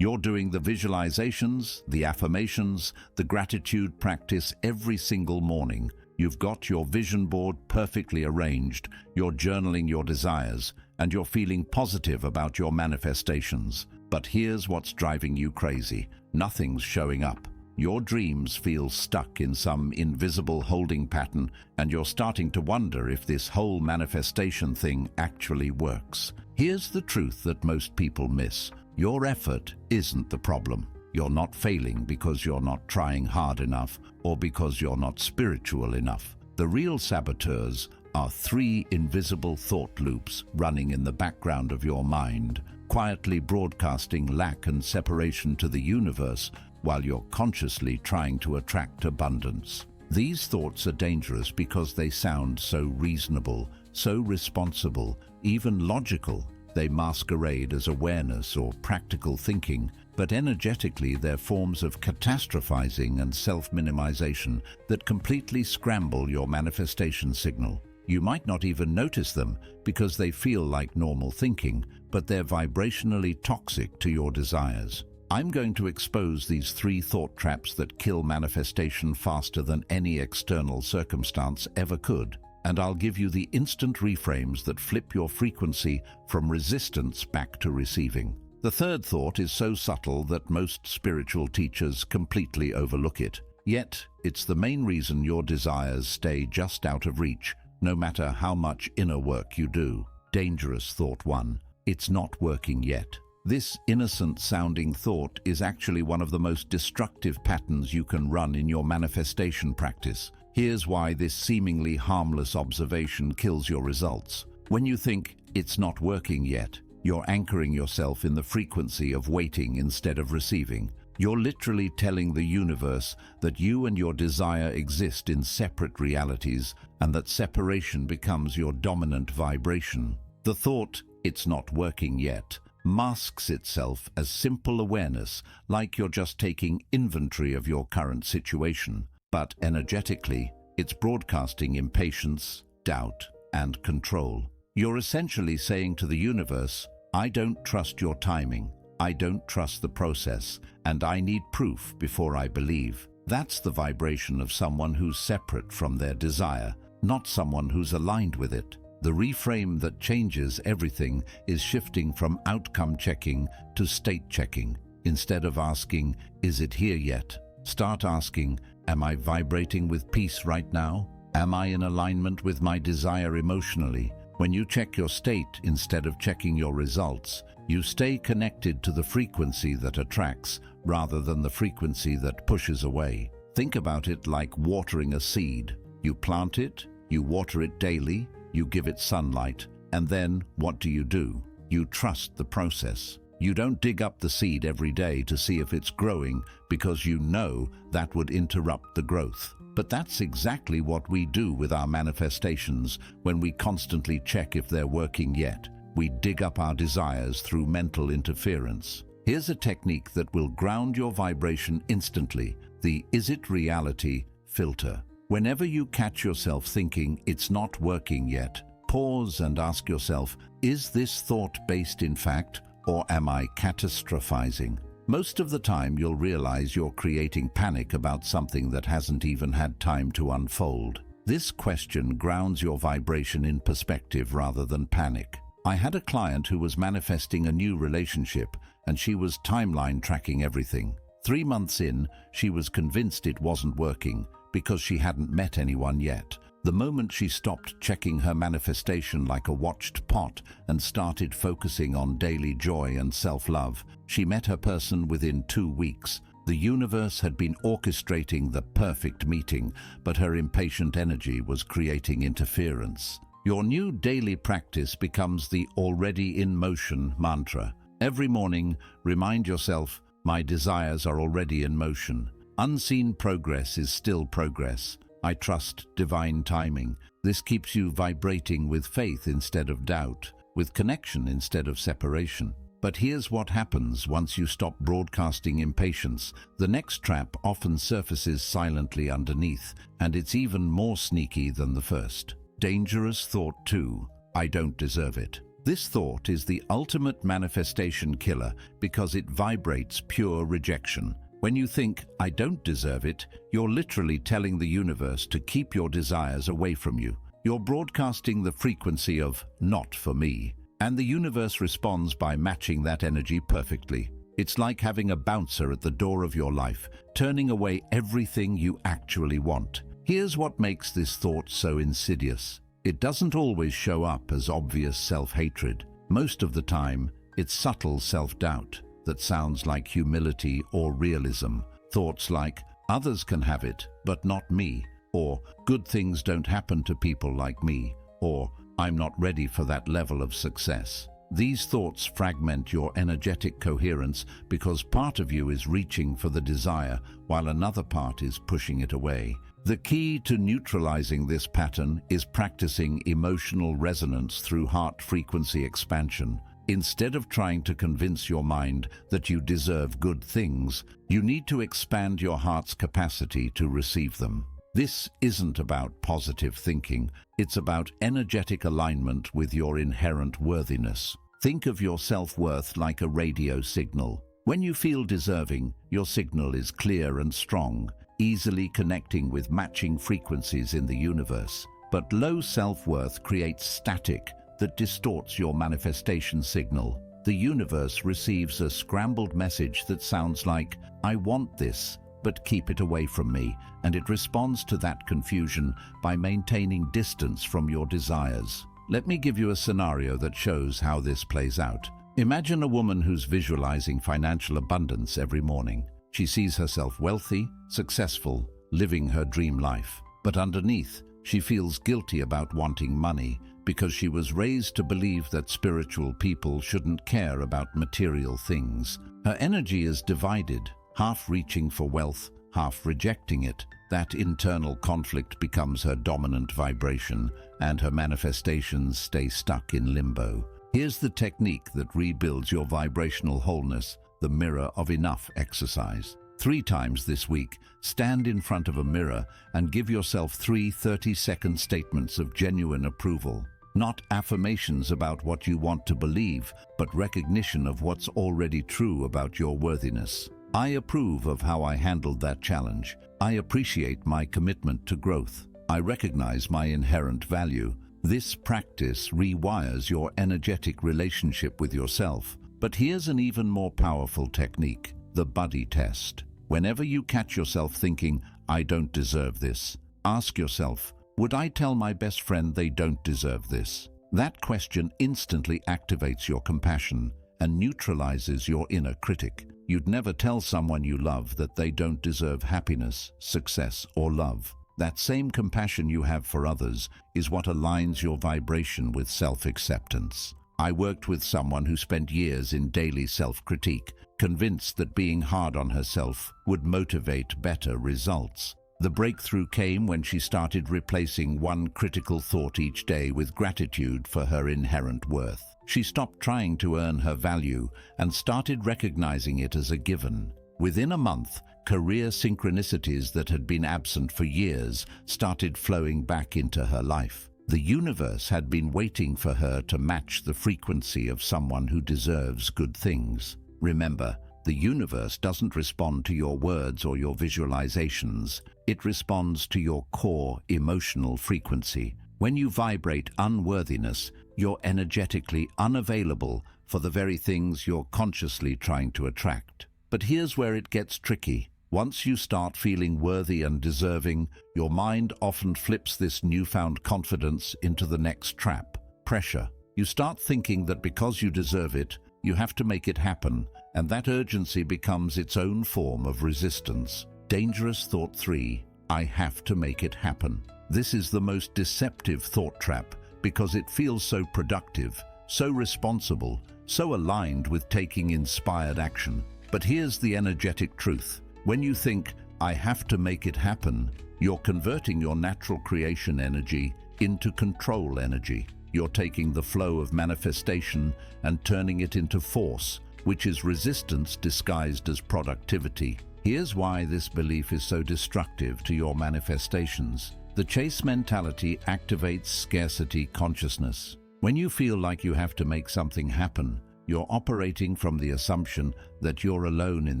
You're doing the visualizations, the affirmations, the gratitude practice every single morning. You've got your vision board perfectly arranged, you're journaling your desires, and you're feeling positive about your manifestations. But here's what's driving you crazy. Nothing's showing up. Your dreams feel stuck in some invisible holding pattern, and you're starting to wonder if this whole manifestation thing actually works. Here's the truth that most people miss. Your effort isn't the problem. You're not failing because you're not trying hard enough or because you're not spiritual enough. The real saboteurs are 3 invisible thought loops running in the background of your mind, quietly broadcasting lack and separation to the universe while you're consciously trying to attract abundance. These thoughts are dangerous because they sound so reasonable, so responsible, even logical. They masquerade as awareness or practical thinking, but energetically they're forms of catastrophizing and self-minimization that completely scramble your manifestation signal. You might not even notice them because they feel like normal thinking, but they're vibrationally toxic to your desires. I'm going to expose these 3 thought traps that kill manifestation faster than any external circumstance ever could. And I'll give you the instant reframes that flip your frequency from resistance back to receiving. The third thought is so subtle that most spiritual teachers completely overlook it. Yet, it's the main reason your desires stay just out of reach, no matter how much inner work you do. Dangerous thought 1. It's not working yet. This innocent-sounding thought is actually one of the most destructive patterns you can run in your manifestation practice. Here's why this seemingly harmless observation kills your results. When you think, it's not working yet, you're anchoring yourself in the frequency of waiting instead of receiving. You're literally telling the universe that you and your desire exist in separate realities and that separation becomes your dominant vibration. The thought, it's not working yet, masks itself as simple awareness, like you're just taking inventory of your current situation. But energetically, it's broadcasting impatience, doubt, and control. You're essentially saying to the universe, I don't trust your timing, I don't trust the process, and I need proof before I believe. That's the vibration of someone who's separate from their desire, not someone who's aligned with it. The reframe that changes everything is shifting from outcome checking to state checking. Instead of asking, is it here yet? Start asking, am I vibrating with peace right now? Am I in alignment with my desire emotionally? When you check your state instead of checking your results, you stay connected to the frequency that attracts rather than the frequency that pushes away. Think about it like watering a seed. You plant it, you water it daily, you give it sunlight, and then what do? You trust the process. You don't dig up the seed every day to see if it's growing because you know that would interrupt the growth. But that's exactly what we do with our manifestations when we constantly check if they're working yet. We dig up our desires through mental interference. Here's a technique that will ground your vibration instantly, the "is it reality" filter. Whenever you catch yourself thinking it's not working yet, pause and ask yourself, is this thought based in fact, or am I catastrophizing? Most of the time you'll realize you're creating panic about something that hasn't even had time to unfold. This question grounds your vibration in perspective rather than panic. I had a client who was manifesting a new relationship, and she was timeline tracking everything. 3 months in, she was convinced it wasn't working because she hadn't met anyone yet. The moment she stopped checking her manifestation like a watched pot and started focusing on daily joy and self-love, she met her person within 2 weeks. The universe had been orchestrating the perfect meeting, but her impatient energy was creating interference. Your new daily practice becomes the "already in motion" mantra. Every morning, remind yourself, my desires are already in motion. Unseen progress is still progress. I trust divine timing. This keeps you vibrating with faith instead of doubt, with connection instead of separation. But here's what happens once you stop broadcasting impatience. The next trap often surfaces silently underneath, and it's even more sneaky than the first. Dangerous thought 2, I don't deserve it. This thought is the ultimate manifestation killer because it vibrates pure rejection. When you think, "I don't deserve it," you're literally telling the universe to keep your desires away from you. You're broadcasting the frequency of "not for me," and the universe responds by matching that energy perfectly. It's like having a bouncer at the door of your life, turning away everything you actually want. Here's what makes this thought so insidious. It doesn't always show up as obvious self-hatred. Most of the time, it's subtle self-doubt that sounds like humility or realism. Thoughts like, "Others can have it, but not me," or "Good things don't happen to people like me," or "I'm not ready for that level of success." These thoughts fragment your energetic coherence because part of you is reaching for the desire while another part is pushing it away. The key to neutralizing this pattern is practicing emotional resonance through heart frequency expansion. Instead of trying to convince your mind that you deserve good things, you need to expand your heart's capacity to receive them. This isn't about positive thinking, it's about energetic alignment with your inherent worthiness. Think of your self-worth like a radio signal. When you feel deserving, your signal is clear and strong, easily connecting with matching frequencies in the universe. But low self-worth creates static that distorts your manifestation signal. The universe receives a scrambled message that sounds like, "I want this, but keep it away from me," and it responds to that confusion by maintaining distance from your desires. Let me give you a scenario that shows how this plays out. Imagine a woman who's visualizing financial abundance every morning. She sees herself wealthy, successful, living her dream life. But underneath, she feels guilty about wanting money because she was raised to believe that spiritual people shouldn't care about material things. Her energy is divided, half reaching for wealth, half rejecting it. That internal conflict becomes her dominant vibration, and her manifestations stay stuck in limbo. Here's the technique that rebuilds your vibrational wholeness, the mirror of enough exercise. 3 times this week, stand in front of a mirror and give yourself 3 30-second statements of genuine approval. Not affirmations about what you want to believe, but recognition of what's already true about your worthiness. "I approve of how I handled that challenge. I appreciate my commitment to growth. I recognize my inherent value." This practice rewires your energetic relationship with yourself. But here's an even more powerful technique, the buddy test. Whenever you catch yourself thinking, "I don't deserve this," ask yourself, "Would I tell my best friend they don't deserve this?" That question instantly activates your compassion and neutralizes your inner critic. You'd never tell someone you love that they don't deserve happiness, success, or love. That same compassion you have for others is what aligns your vibration with self-acceptance. I worked with someone who spent years in daily self-critique, convinced that being hard on herself would motivate better results. The breakthrough came when she started replacing one critical thought each day with gratitude for her inherent worth. She stopped trying to earn her value and started recognizing it as a given. Within a month, career synchronicities that had been absent for years started flowing back into her life. The universe had been waiting for her to match the frequency of someone who deserves good things. Remember, the universe doesn't respond to your words or your visualizations. It responds to your core emotional frequency. When you vibrate unworthiness, you're energetically unavailable for the very things you're consciously trying to attract. But here's where it gets tricky. Once you start feeling worthy and deserving, your mind often flips this newfound confidence into the next trap, pressure. You start thinking that because you deserve it, you have to make it happen, and that urgency becomes its own form of resistance. Dangerous thought 3, I have to make it happen. This is the most deceptive thought trap because it feels so productive, so responsible, so aligned with taking inspired action. But here's the energetic truth. When you think, I have to make it happen, you're converting your natural creation energy into control energy. You're taking the flow of manifestation and turning it into force, which is resistance disguised as productivity. Here's why this belief is so destructive to your manifestations. The chase mentality activates scarcity consciousness. When you feel like you have to make something happen, you're operating from the assumption that you're alone in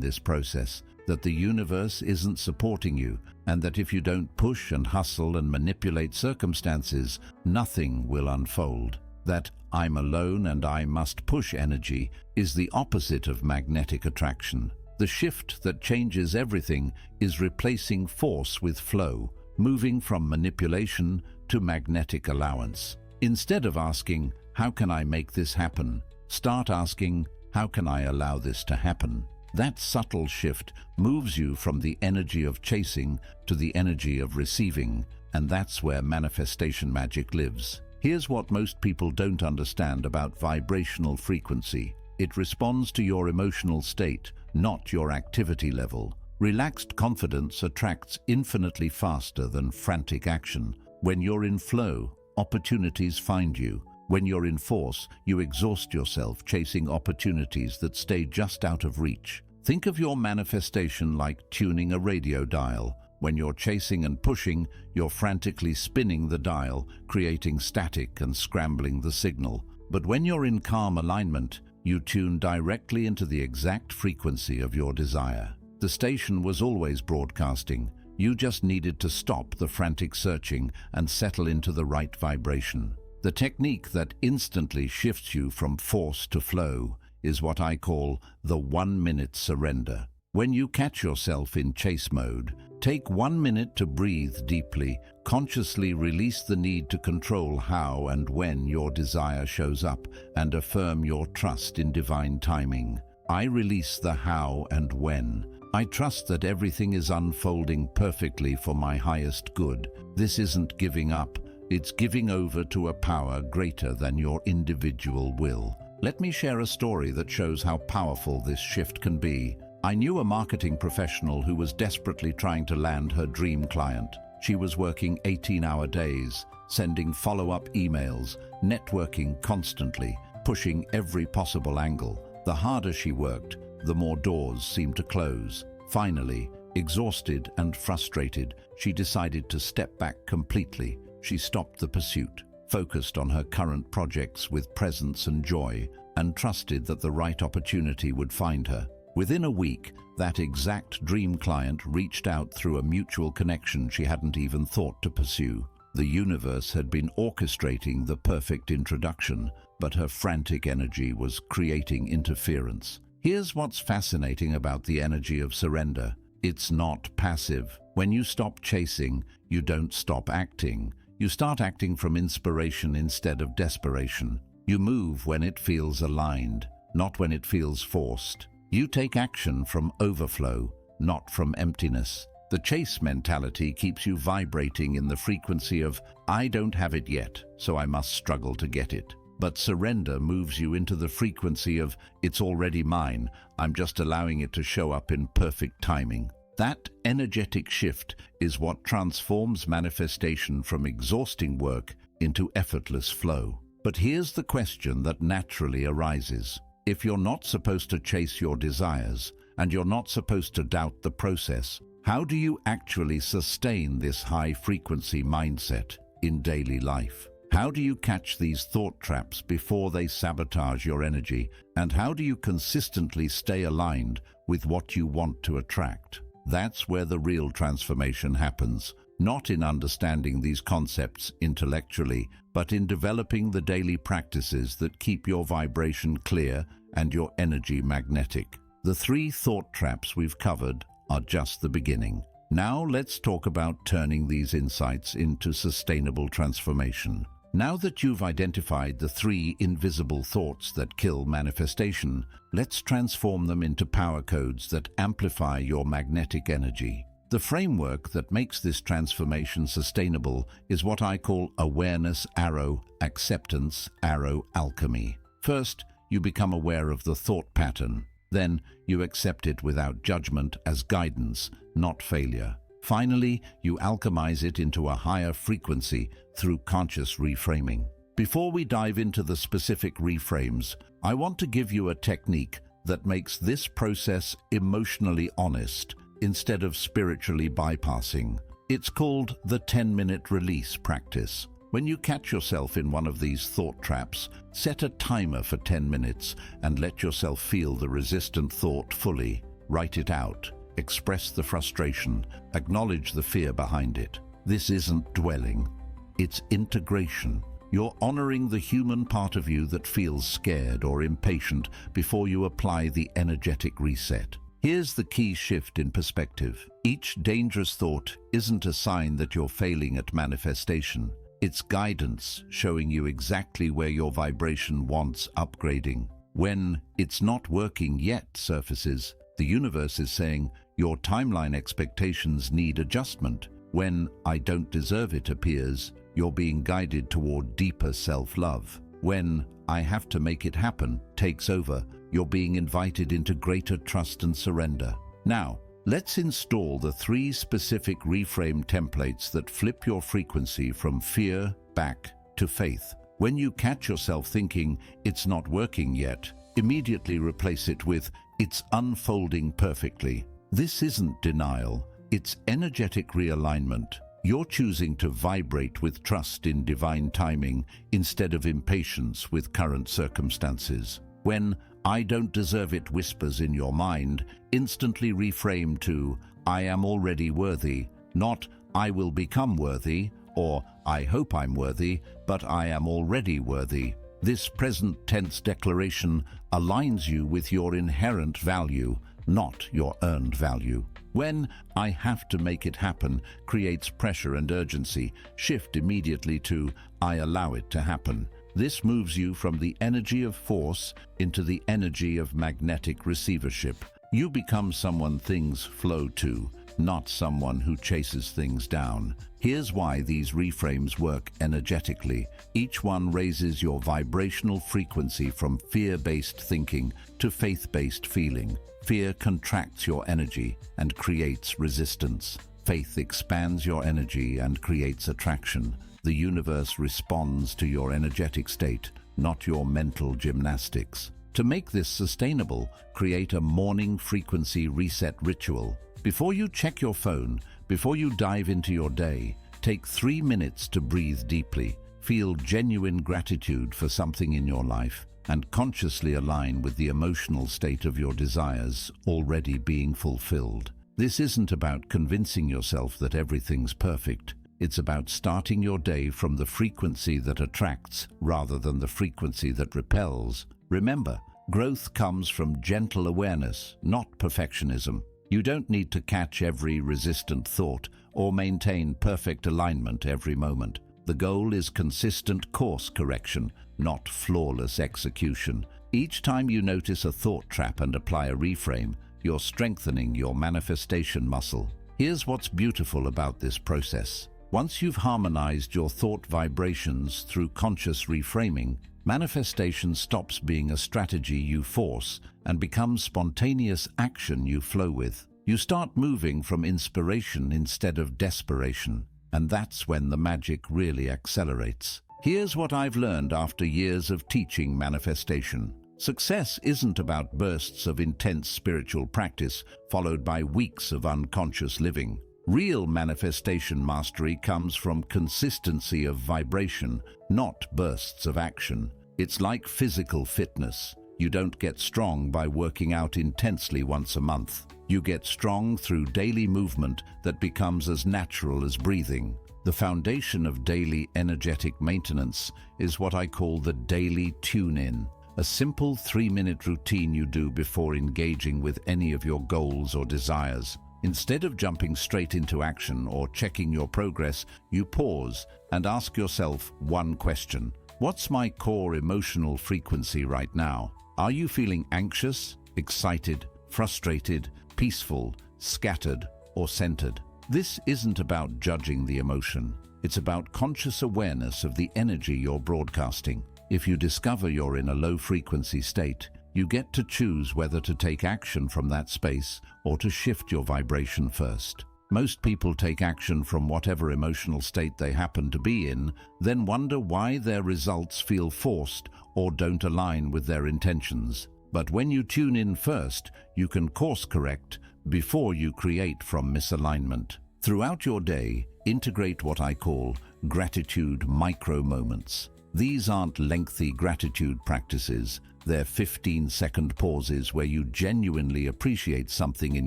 this process, that the universe isn't supporting you, and that if you don't push and hustle and manipulate circumstances, nothing will unfold. That "I'm alone and I must push" energy is the opposite of magnetic attraction. The shift that changes everything is replacing force with flow, moving from manipulation to magnetic allowance. Instead of asking, "How can I make this happen?" start asking, "How can I allow this to happen?" That subtle shift moves you from the energy of chasing to the energy of receiving, and that's where manifestation magic lives. Here's what most people don't understand about vibrational frequency. It responds to your emotional state, not your activity level. Relaxed confidence attracts infinitely faster than frantic action. When you're in flow, opportunities find you. When you're in force, you exhaust yourself chasing opportunities that stay just out of reach. Think of your manifestation like tuning a radio dial. When you're chasing and pushing, you're frantically spinning the dial, creating static and scrambling the signal. But when you're in calm alignment, you tune directly into the exact frequency of your desire. The station was always broadcasting. You just needed to stop the frantic searching and settle into the right vibration. The technique that instantly shifts you from force to flow is what I call the 1-minute surrender. When you catch yourself in chase mode, take 1 minute to breathe deeply, consciously release the need to control how and when your desire shows up, and affirm your trust in divine timing. I release the how and when. I trust that everything is unfolding perfectly for my highest good. This isn't giving up. It's giving over to a power greater than your individual will. Let me share a story that shows how powerful this shift can be. I knew a marketing professional who was desperately trying to land her dream client. She was working 18-hour days, sending follow-up emails, networking constantly, pushing every possible angle. The harder she worked, the more doors seemed to close. Finally, exhausted and frustrated, she decided to step back completely. She stopped the pursuit, focused on her current projects with presence and joy, and trusted that the right opportunity would find her. Within a week, that exact dream client reached out through a mutual connection she hadn't even thought to pursue. The universe had been orchestrating the perfect introduction, but her frantic energy was creating interference. Here's what's fascinating about the energy of surrender. It's not passive. When you stop chasing, you don't stop acting. You start acting from inspiration instead of desperation. You move when it feels aligned, not when it feels forced. You take action from overflow, not from emptiness. The chase mentality keeps you vibrating in the frequency of "I don't have it yet, so I must struggle to get it." But surrender moves you into the frequency of "It's already mine, I'm just allowing it to show up in perfect timing." That energetic shift is what transforms manifestation from exhausting work into effortless flow. But here's the question that naturally arises. If you're not supposed to chase your desires, and you're not supposed to doubt the process, how do you actually sustain this high-frequency mindset in daily life? How do you catch these thought traps before they sabotage your energy? And how do you consistently stay aligned with what you want to attract? That's where the real transformation happens, not in understanding these concepts intellectually, but in developing the daily practices that keep your vibration clear and your energy magnetic. The 3 thought traps we've covered are just the beginning. Now let's talk about turning these insights into sustainable transformation. Now that you've identified the 3 invisible thoughts that kill manifestation, let's transform them into power codes that amplify your magnetic energy. The framework that makes this transformation sustainable is what I call awareness arrow, acceptance arrow, alchemy. First, you become aware of the thought pattern. Then, you accept it without judgment as guidance, not failure. Finally, you alchemize it into a higher frequency through conscious reframing. Before we dive into the specific reframes, I want to give you a technique that makes this process emotionally honest instead of spiritually bypassing. It's called the 10-minute release practice. When you catch yourself in one of these thought traps, set a timer for 10 minutes and let yourself feel the resistant thought fully. Write it out. Express the frustration. Acknowledge the fear behind it. This isn't dwelling. It's integration. You're honoring the human part of you that feels scared or impatient before you apply the energetic reset. Here's the key shift in perspective. Each dangerous thought isn't a sign that you're failing at manifestation. It's guidance showing you exactly where your vibration wants upgrading. When "it's not working yet" surfaces, the universe is saying your timeline expectations need adjustment. When "I don't deserve it" appears, you're being guided toward deeper self-love. When "I have to make it happen" takes over, you're being invited into greater trust and surrender. Now, let's install the 3 specific reframe templates that flip your frequency from fear back to faith. When you catch yourself thinking "it's not working yet," immediately replace it with "it's unfolding perfectly." This isn't denial, it's energetic realignment. You're choosing to vibrate with trust in divine timing instead of impatience with current circumstances. When "I don't deserve it" whispers in your mind, instantly reframe to "I am already worthy," not "I will become worthy" or "I hope I'm worthy," but "I am already worthy." This present tense declaration aligns you with your inherent value, not your earned value. When "I have to make it happen" creates pressure and urgency, shift immediately to "I allow it to happen." This moves you from the energy of force into the energy of magnetic receivership. You become someone things flow to, not someone who chases things down. Here's why these reframes work energetically. Each one raises your vibrational frequency from fear-based thinking to faith-based feeling. Fear contracts your energy and creates resistance. Faith expands your energy and creates attraction. The universe responds to your energetic state, not your mental gymnastics. To make this sustainable, create a morning frequency reset ritual. Before you check your phone, before you dive into your day, take 3 minutes to breathe deeply. Feel genuine gratitude for something in your life and consciously align with the emotional state of your desires already being fulfilled. This isn't about convincing yourself that everything's perfect. It's about starting your day from the frequency that attracts rather than the frequency that repels. Remember, growth comes from gentle awareness, not perfectionism. You don't need to catch every resistant thought or maintain perfect alignment every moment. The goal is consistent course correction, not flawless execution. Each time you notice a thought trap and apply a reframe, you're strengthening your manifestation muscle. Here's what's beautiful about this process. Once you've harmonized your thought vibrations through conscious reframing, manifestation stops being a strategy you force and becomes spontaneous action you flow with. You start moving from inspiration instead of desperation, and that's when the magic really accelerates. Here's what I've learned after years of teaching manifestation. Success isn't about bursts of intense spiritual practice followed by weeks of unconscious living. Real manifestation mastery comes from consistency of vibration, not bursts of action. It's like physical fitness. You don't get strong by working out intensely once a month. You get strong through daily movement that becomes as natural as breathing. The foundation of daily energetic maintenance is what I call the daily tune-in, a simple 3-minute routine you do before engaging with any of your goals or desires. Instead of jumping straight into action or checking your progress, you pause and ask yourself one question. What's my core emotional frequency right now? Are you feeling anxious, excited, frustrated, peaceful, scattered, or centered? This isn't about judging the emotion. It's about conscious awareness of the energy you're broadcasting. If you discover you're in a low-frequency state, you get to choose whether to take action from that space or to shift your vibration first. Most people take action from whatever emotional state they happen to be in, then wonder why their results feel forced or don't align with their intentions. But when you tune in first, you can course correct before you create from misalignment. Throughout your day, integrate what I call gratitude micro-moments. These aren't lengthy gratitude practices. They're 15-second pauses where you genuinely appreciate something in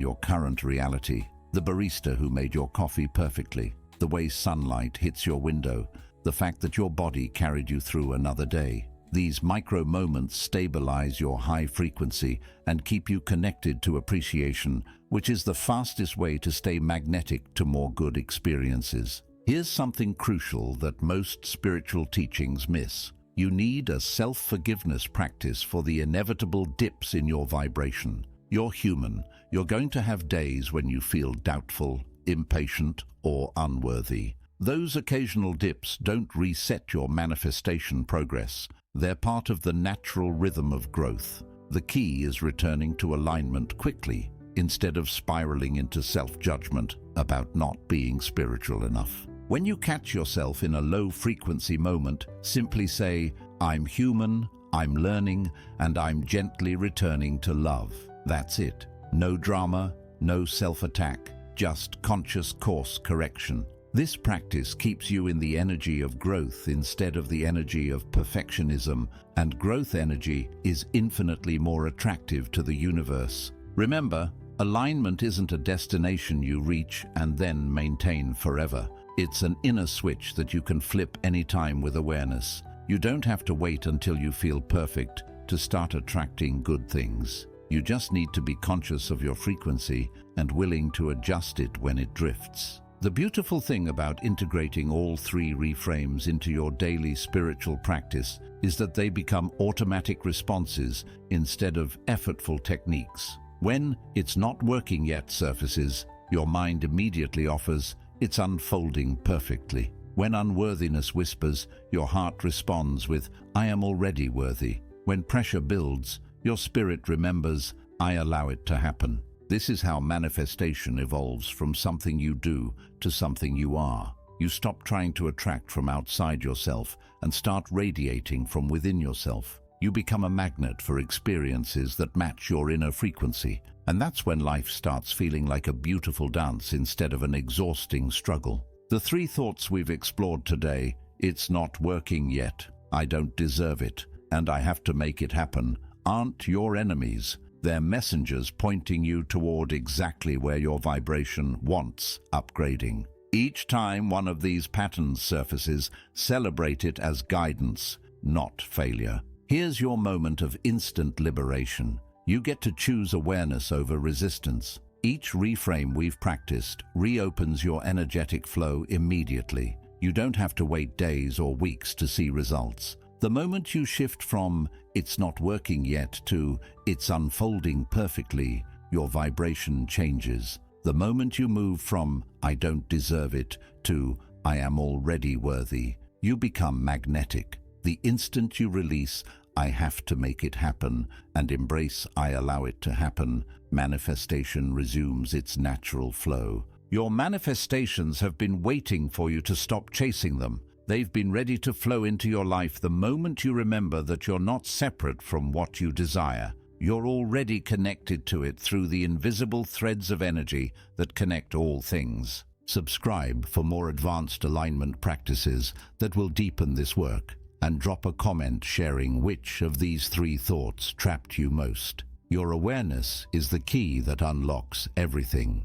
your current reality. The barista who made your coffee perfectly, the way sunlight hits your window, the fact that your body carried you through another day. These micro-moments stabilize your high frequency and keep you connected to appreciation, which is the fastest way to stay magnetic to more good experiences. Here's something crucial that most spiritual teachings miss. You need a self-forgiveness practice for the inevitable dips in your vibration. You're human. You're going to have days when you feel doubtful, impatient, or unworthy. Those occasional dips don't reset your manifestation progress. They're part of the natural rhythm of growth. The key is returning to alignment quickly, instead of spiraling into self-judgment about not being spiritual enough. When you catch yourself in a low-frequency moment, simply say, "I'm human, I'm learning, and I'm gently returning to love." That's it. No drama, no self-attack, just conscious course correction. This practice keeps you in the energy of growth instead of the energy of perfectionism, and growth energy is infinitely more attractive to the universe. Remember, alignment isn't a destination you reach and then maintain forever. It's an inner switch that you can flip anytime with awareness. You don't have to wait until you feel perfect to start attracting good things. You just need to be conscious of your frequency and willing to adjust it when it drifts. The beautiful thing about integrating all three reframes into your daily spiritual practice is that they become automatic responses instead of effortful techniques. When "it's not working yet" surfaces, your mind immediately offers "it's unfolding perfectly." When unworthiness whispers, your heart responds with "I am already worthy." When pressure builds, your spirit remembers "I allow it to happen." This is how manifestation evolves from something you do to something you are. You stop trying to attract from outside yourself and start radiating from within yourself. You become a magnet for experiences that match your inner frequency, and that's when life starts feeling like a beautiful dance instead of an exhausting struggle. The three thoughts we've explored today, "it's not working yet," "I don't deserve it," and "I have to make it happen," aren't your enemies. They're messengers pointing you toward exactly where your vibration wants upgrading. Each time one of these patterns surfaces, celebrate it as guidance, not failure. Here's your moment of instant liberation. You get to choose awareness over resistance. Each reframe we've practiced reopens your energetic flow immediately. You don't have to wait days or weeks to see results. The moment you shift from "it's not working yet" to "it's unfolding perfectly," your vibration changes. The moment you move from "I don't deserve it" to "I am already worthy," you become magnetic. The instant you release "I have to make it happen" and embrace "I allow it to happen," manifestation resumes its natural flow. Your manifestations have been waiting for you to stop chasing them. They've been ready to flow into your life the moment you remember that you're not separate from what you desire. You're already connected to it through the invisible threads of energy that connect all things. Subscribe for more advanced alignment practices that will deepen this work, and drop a comment sharing which of these three thoughts trapped you most. Your awareness is the key that unlocks everything.